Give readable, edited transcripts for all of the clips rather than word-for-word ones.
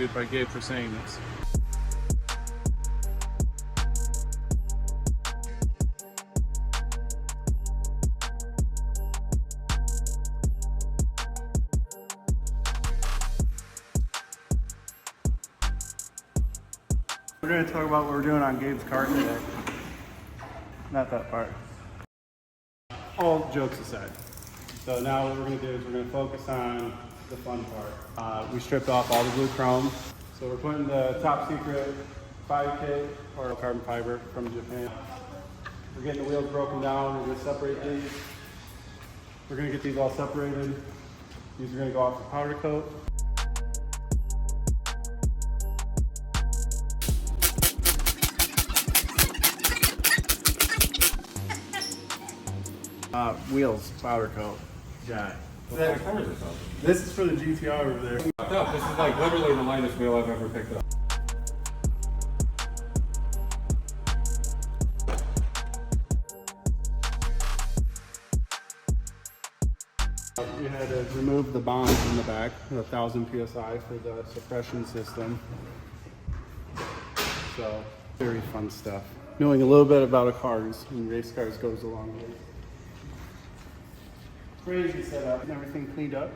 sued by Gabe for saying this. We're going to talk about what we're doing on Gabe's car today. Not that part. All jokes aside. So now what we're going to do is we're going to focus on the fun part. We stripped off all the blue chrome. So we're putting the top secret 5K or carbon fiber from Japan. We're getting the wheels broken down. We're going to separate these. We're going to get these all separated. These are going to go off the powder coat. Wheels, powder coat. Yeah. This is for the GTR over there. This is like literally the lightest wheel I've ever picked up. We had to remove the bond from the back, 1,000 PSI for the suppression system. So, very fun stuff. Knowing a little bit about cars and race cars goes a long way. Crazy setup and everything cleaned up.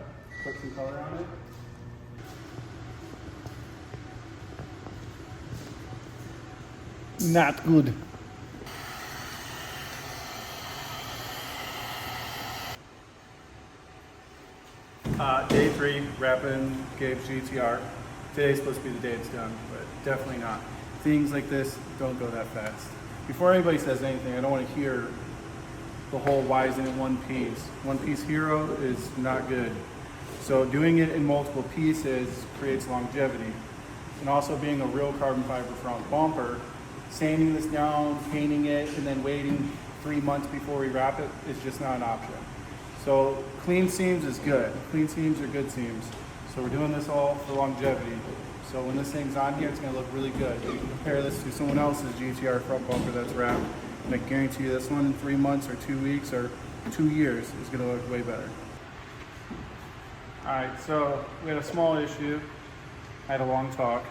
Put some color on it. Not good. Day 3, wrapping Gabe's GTR. Today's supposed to be the day it's done, but definitely not. Things like this don't go that fast. Before anybody says anything, I don't want to hear the whole why isn't it one piece. One piece hero is not good. So doing it in multiple pieces creates longevity. And also being a real carbon fiber front bumper, sanding this down, painting it, and then waiting 3 months before we wrap it is just not an option. So clean seams is good. Clean seams are good seams. So we're doing this all for longevity. So when this thing's on here, it's gonna look really good. You can compare this to someone else's GTR front bumper that's wrapped, and I guarantee you this one in 3 months or 2 weeks or 2 years is gonna look way better. All right, so we had a small issue. I had a long talk,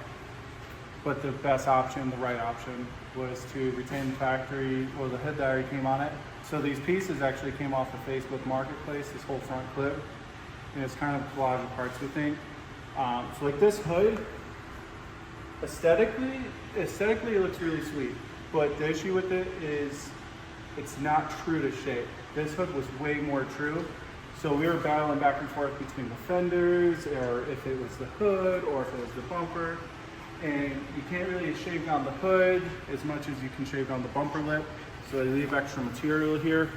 but the best option, the right option, was to retain the factory, the head that already came on it. So these pieces actually came off the Facebook Marketplace, this whole front clip, and it's kind of collage of parts, we think. So like this hood, aesthetically it looks really sweet, but the issue with it is it's not true to shape. This hood was way more true. So we were battling back and forth between the fenders, or if it was the hood, or if it was the bumper. And you can't really shave down the hood as much as you can shave down the bumper lip. So they leave extra material here.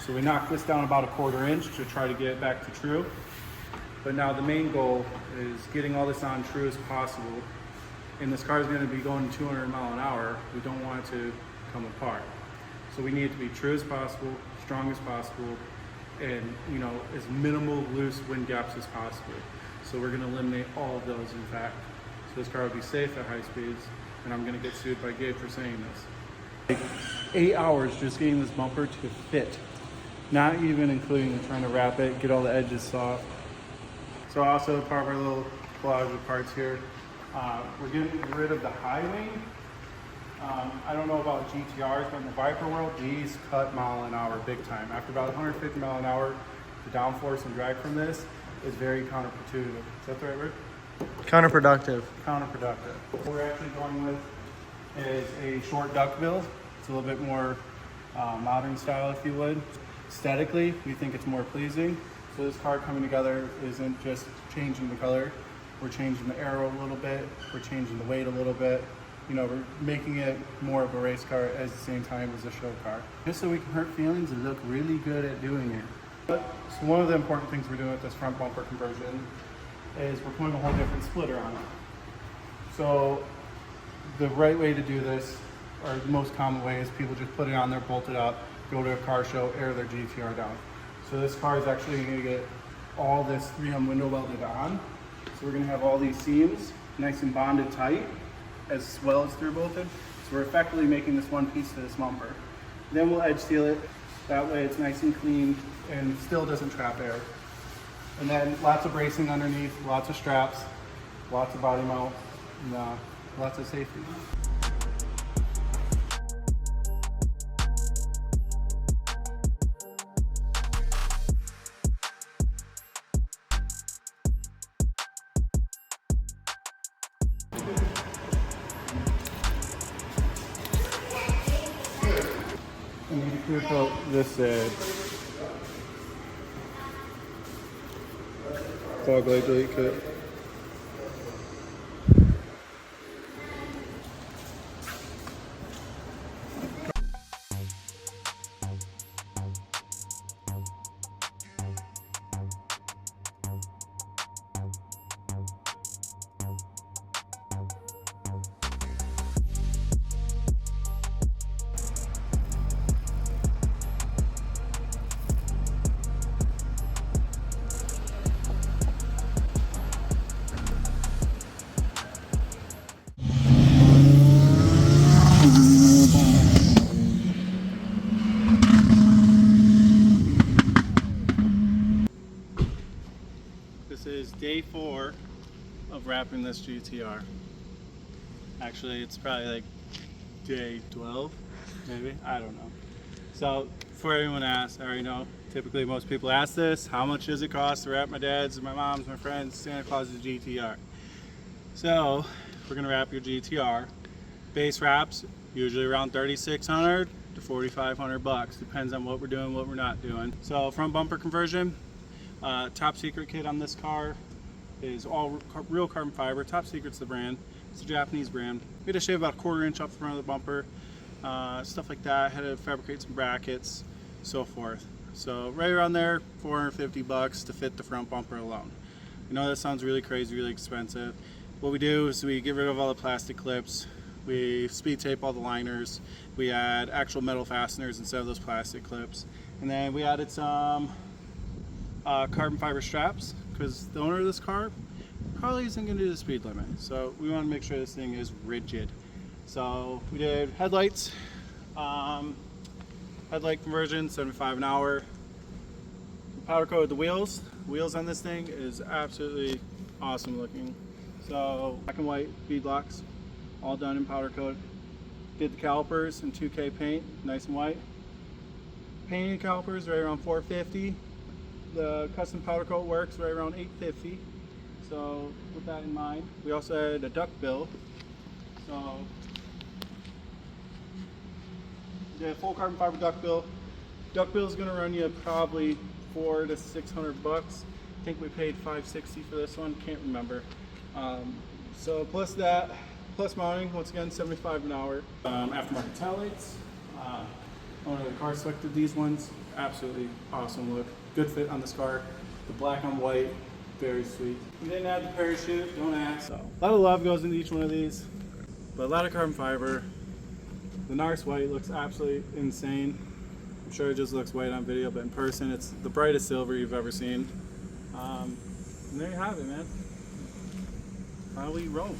So we knocked this down about 1/4 inch to try to get it back to true. But now the main goal is getting all this on true as possible. And this car is going to be going 200 mile an hour. We don't want it to come apart. So we need it to be true as possible, strong as possible, and as minimal loose wind gaps as possible. So we're going to eliminate all of those, in fact. So this car will be safe at high speeds, and I'm going to get sued by Gabe for saying this. Like 8 hours just getting this bumper to fit, not even including trying to wrap it, get all the edges soft. So also part of our little collage of parts here, we're getting rid of the high wing. I don't know about GTRs, but in the Viper world, these cut mile an hour big time. After about 150 mile an hour, the downforce and drag from this is very counterproductive. Is that the right word? Counterproductive. Counterproductive. What we're actually going with is a short duck bill. It's a little bit more modern style, if you would. Aesthetically, we think it's more pleasing. So this car coming together isn't just changing the color. We're changing the aero a little bit. We're changing the weight a little bit. We're making it more of a race car at the same time as a show car. Just so we can hurt feelings and look really good at doing it. So one of the important things we're doing with this front bumper conversion is we're putting a whole different splitter on it. So the right way to do this, or the most common way, is people just put it on there, bolt it up, go to a car show, air their GTR down. So this car is actually going to get all this 3M window welded on. So we're going to have all these seams nice and bonded tight, as well as through bolted. So we're effectively making this one piece to this bumper. Then we'll edge seal it. That way it's nice and clean and still doesn't trap air. And then lots of bracing underneath, lots of straps. lots of body mounts, and lots of safety. I need to clear coat this side. Fog light delete kit. This is day 4 of wrapping this GTR. Actually, it's probably like day 12, maybe, I don't know. So, before anyone asks, I already know, typically most people ask this, how much does it cost to wrap my dad's, my mom's, my friends, Santa Claus's GTR? So, we're gonna wrap your GTR. Base wraps, usually around $3,600 to $4,500 depends on what we're doing, what we're not doing. So, front bumper conversion, top secret kit on this car is all real carbon fiber. Top Secret's the brand. It's a Japanese brand. We had to shave about a 1/4 inch off the front of the bumper, stuff like that. Had to fabricate some brackets, so forth. So right around there, $450 to fit the front bumper alone. I know that sounds really crazy, really expensive. What we do is we get rid of all the plastic clips. We speed tape all the liners. We add actual metal fasteners instead of those plastic clips. And then we added some carbon fiber straps, because the owner of this car probably isn't going to do the speed limit, so we want to make sure this thing is rigid. So we did headlights, headlight conversion, 75 an hour. We powder coated the wheels. The wheels on this thing is absolutely awesome looking. So black and white bead locks, all done in powder coat. Did the calipers in 2K paint, nice and white. Painted calipers right around $450. The custom powder coat works right around $850. So with that in mind, we also had a duck bill. So we did a full carbon fiber duck bill. Duck bill is going to run you probably $400 to $600. I think we paid $560 for this one. Can't remember. So plus that, plus mounting, once again 75 an hour. Aftermarket tail lights. Owner of the car selected these ones. Absolutely awesome look. Good fit on this car. The black on white, very sweet. We didn't add the parachute, don't ask. So, a lot of love goes into each one of these, but a lot of carbon fiber. The NARS white looks absolutely insane. I'm sure it just looks white on video, but in person it's the brightest silver you've ever seen. And there you have it, man. How we roll.